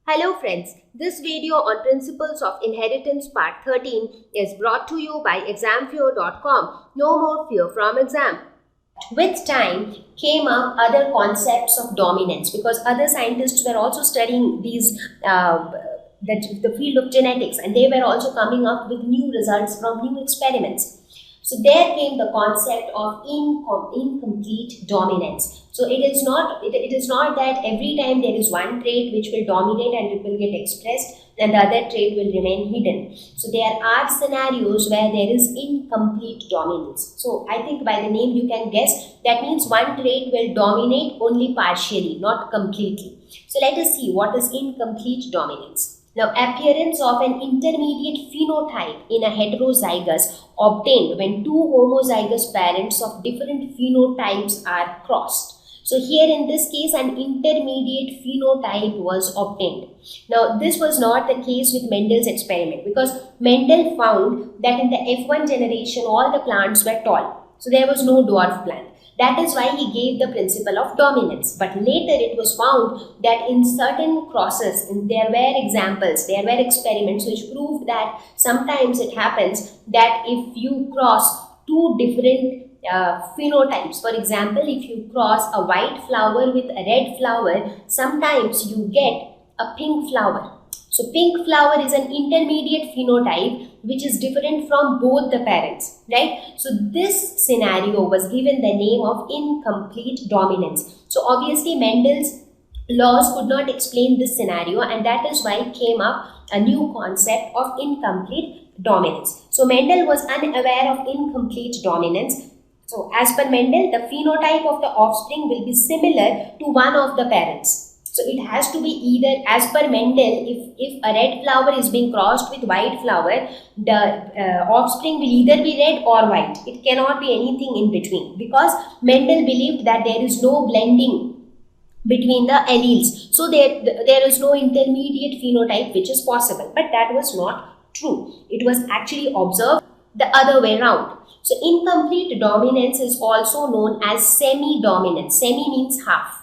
Hello friends, this video on Principles of Inheritance Part 13 is brought to you by examfear.com. No more fear from exam. With time came up other concepts of dominance because other scientists were also studying the field of genetics, and they were also coming up with new results from new experiments. So there came the concept of incomplete dominance. So it is not that every time there is one trait which will dominate and it will get expressed and the other trait will remain hidden. So there are scenarios where there is incomplete dominance. So I think by the name you can guess that means one trait will dominate only partially, not completely. So let us see what is incomplete dominance. Now, appearance of an intermediate phenotype in a heterozygous obtained when two homozygous parents of different phenotypes are crossed. So here in this case, an intermediate phenotype was obtained. Now, this was not the case with Mendel's experiment because Mendel found that in the F1 generation, all the plants were tall. So there was no dwarf plant. That is why he gave the principle of dominance. But later it was found that in certain crosses, there were experiments which proved that sometimes it happens that if you cross two different phenotypes, for example, if you cross a white flower with a red flower, sometimes you get a pink flower. So pink flower is an intermediate phenotype which is different from both the parents, right? So this scenario was given the name of incomplete dominance. So obviously Mendel's laws could not explain this scenario, and that is why came up a new concept of incomplete dominance. So Mendel was unaware of incomplete dominance. So as per Mendel, the phenotype of the offspring will be similar to one of the parents. So it has to be either, as per Mendel, if a red flower is being crossed with white flower, the offspring will either be red or white. It cannot be anything in between because Mendel believed that there is no blending between the alleles. So there is no intermediate phenotype which is possible. But that was not true. It was actually observed the other way around. So incomplete dominance is also known as semi-dominance. Semi means half.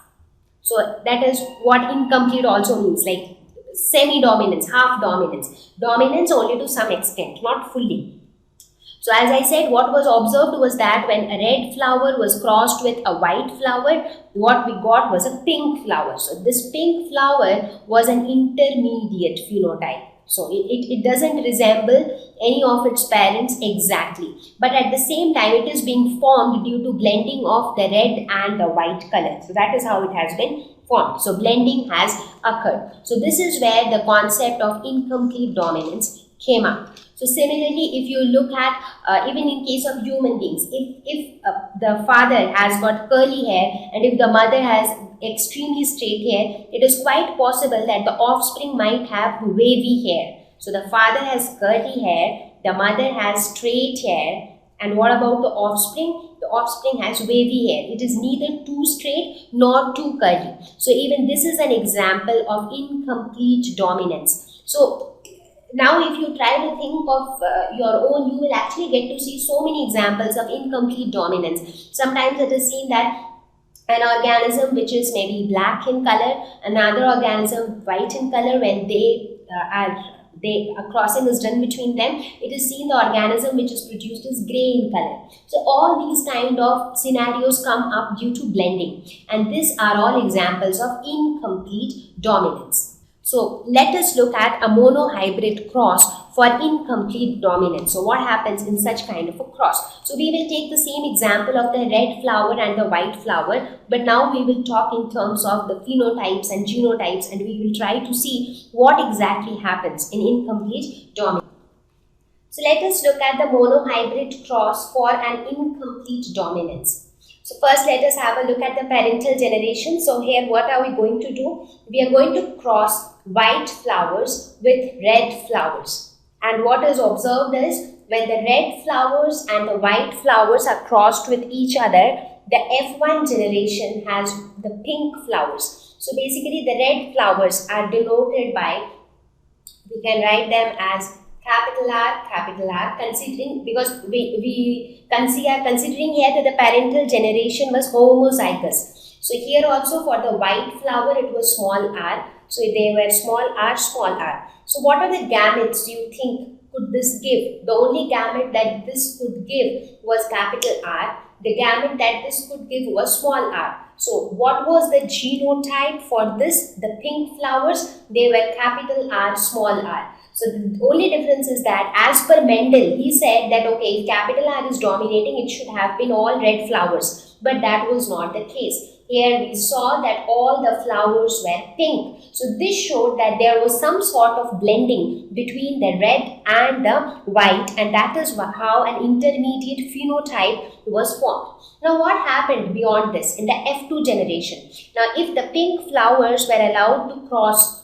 So that is what incomplete also means, like semi-dominance, half dominance. Dominance only to some extent, not fully. So as I said, what was observed was that when a red flower was crossed with a white flower, what we got was a pink flower. So this pink flower was an intermediate phenotype. So it doesn't resemble any of its parents exactly. But at the same time, it is being formed due to blending of the red and the white color. So that is how it has been formed. So blending has occurred. So this is where the concept of incomplete dominance came up. So similarly, if you look at even in case of human beings, if the father has got curly hair and if the mother has extremely straight hair, it is quite possible that the offspring might have wavy hair. So the father has curly hair, the mother has straight hair, and what about the offspring? The offspring has wavy hair. It is neither too straight nor too curly. So even this is an example of incomplete dominance. So now if you try to think of your own, you will actually get to see so many examples of incomplete dominance. Sometimes it is seen that an organism which is maybe black in color, another organism white in color, when a crossing is done between them, it is seen the organism which is produced is grey in color. So all these kind of scenarios come up due to blending, and these are all examples of incomplete dominance. So let us look at a monohybrid cross for incomplete dominance. So what happens in such kind of a cross? So we will take the same example of the red flower and the white flower, but now we will talk in terms of the phenotypes and genotypes, and we will try to see what exactly happens in incomplete dominance. So let us look at the monohybrid cross for an incomplete dominance. So first let us have a look at the parental generation. So here what are we going to do? We are going to cross white flowers with red flowers. And what is observed is when the red flowers and the white flowers are crossed with each other, the F1 generation has the pink flowers. So basically the red flowers are denoted by, we can write them as capital R, considering, because we are considering here that the parental generation was homozygous. So here also for the white flower it was small r, So they were small r, small r. So what are the gametes you think could this give? The only gamete that this could give was capital R. The gamete that this could give was small r. So what was the genotype for this? The pink flowers, they were capital R, small r. So the only difference is that as per Mendel, he said that okay, if capital R is dominating, it should have been all red flowers. But that was not the case. Here we saw that all the flowers were pink. So this showed that there was some sort of blending between the red and the white, and that is how an intermediate phenotype was formed. Now what happened beyond this in the F2 generation? Now if the pink flowers were allowed to cross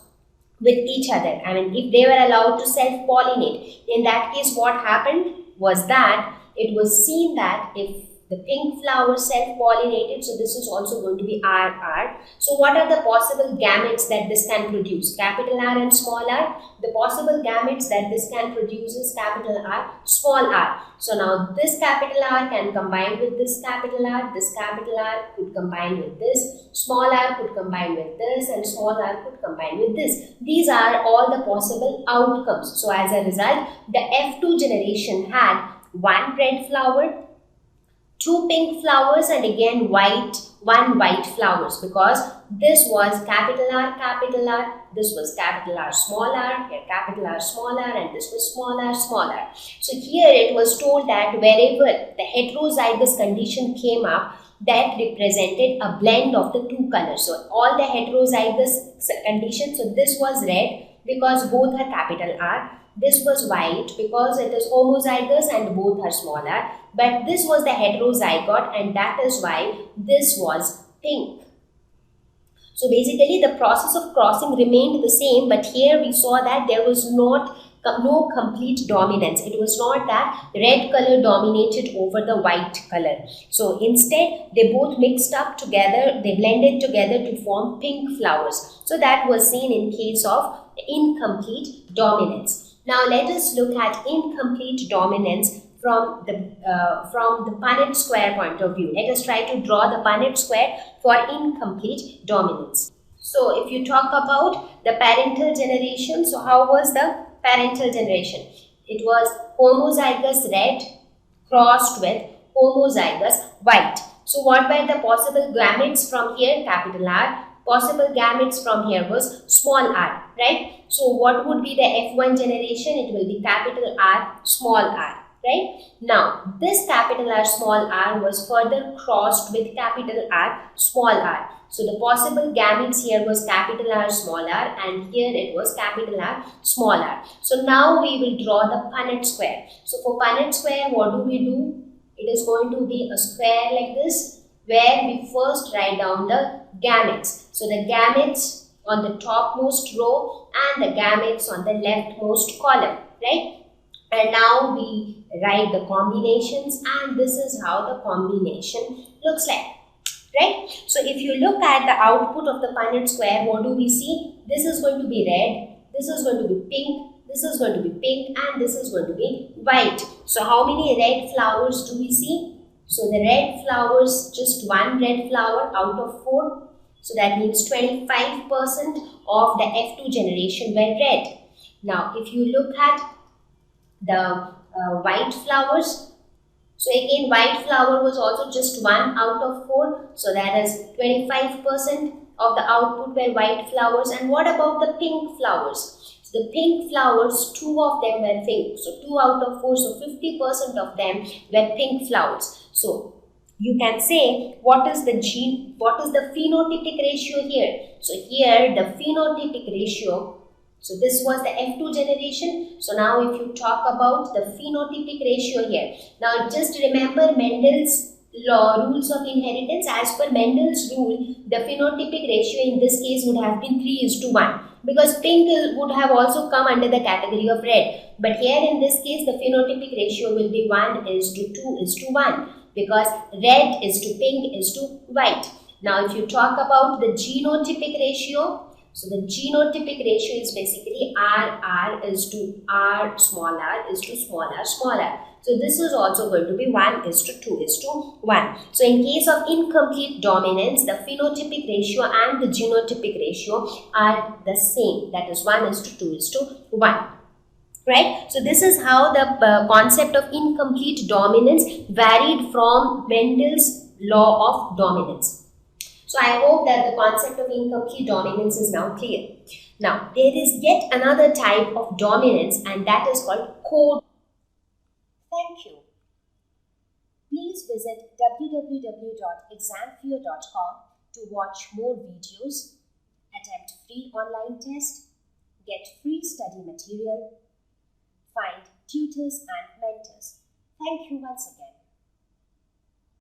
with each other, I mean if they were allowed to self-pollinate, in that case what happened was that it was seen that if the pink flower self-pollinated, so this is also going to be RR. So what are the possible gametes that this can produce? Capital R and small r. The possible gametes that this can produce is capital R, small r. So now this capital R can combine with this capital R could combine with this, small r could combine with this, and small r could combine with this. These are all the possible outcomes. So as a result, the F2 generation had one red flower, two pink flowers, and again one white flowers, because this was capital R, this was capital R, small r, here capital R, small r, and this was small r, small r. So here it was told that wherever the heterozygous condition came up, that represented a blend of the two colors. So all the heterozygous conditions, so this was red because both are capital R. This was white because it is homozygous and both are smaller, but this was the heterozygote, and that is why this was pink. So basically the process of crossing remained the same, but here we saw that there was no complete dominance. It was not that red color dominated over the white color. So instead they both mixed up together, they blended together to form pink flowers. So that was seen in case of incomplete dominance. Now let us look at incomplete dominance from the Punnett square point of view. Let us try to draw the Punnett square for incomplete dominance. So if you talk about the parental generation, so how was the parental generation? It was homozygous red crossed with homozygous white. So what were the possible gametes from here? Capital R. Possible gametes from here was small r, right? So what would be the F1 generation? It will be capital R, small r, right? Now this capital R, small r was further crossed with capital R, small r. So the possible gametes here was capital R, small r, and here it was capital R, small r. So now we will draw the Punnett square. So for Punnett square, what do? It is going to be a square like this, where we first write down the gametes. So the gametes on the topmost row and the gametes on the leftmost column, right? And now we write the combinations, and this is how the combination looks like, right? So if you look at the output of the Punnett square, what do we see? This is going to be red, this is going to be pink, this is going to be pink, and this is going to be white. So how many red flowers do we see? So the red flowers, just one red flower out of 4. So that means 25% of the F2 generation were red. Now if you look at the white flowers, so again white flower was also just 1 out of 4. So that is 25% of the output were white flowers. And what about the pink flowers? So the pink flowers, 2 of them were pink. So 2 out of 4, so 50% of them were pink flowers. So you can say what is the phenotypic ratio here? So here the phenotypic ratio, so this was the F2 generation. So now if you talk about the phenotypic ratio here, now just remember Mendel's rules of inheritance. As per Mendel's rule, the phenotypic ratio in this case would have been 3:1, because pink would have also come under the category of red. But here in this case, the phenotypic ratio will be 1:2:1, because red is to pink is to white. Now if you talk about the genotypic ratio, So the genotypic ratio is basically R is to R, small r is to small r, smaller. So this is also going to be 1 is to 2 is to 1. So in case of incomplete dominance, the phenotypic ratio and the genotypic ratio are the same. That is 1 is to 2 is to 1. Right? So this is how the concept of incomplete dominance varied from Mendel's law of dominance. So I hope that the concept of incomplete dominance is now clear. Now, there is yet another type of dominance, and that is called co. Thank you. Please visit www.examfear.com to watch more videos, attempt free online test, get free study material, find tutors and mentors. Thank you once again.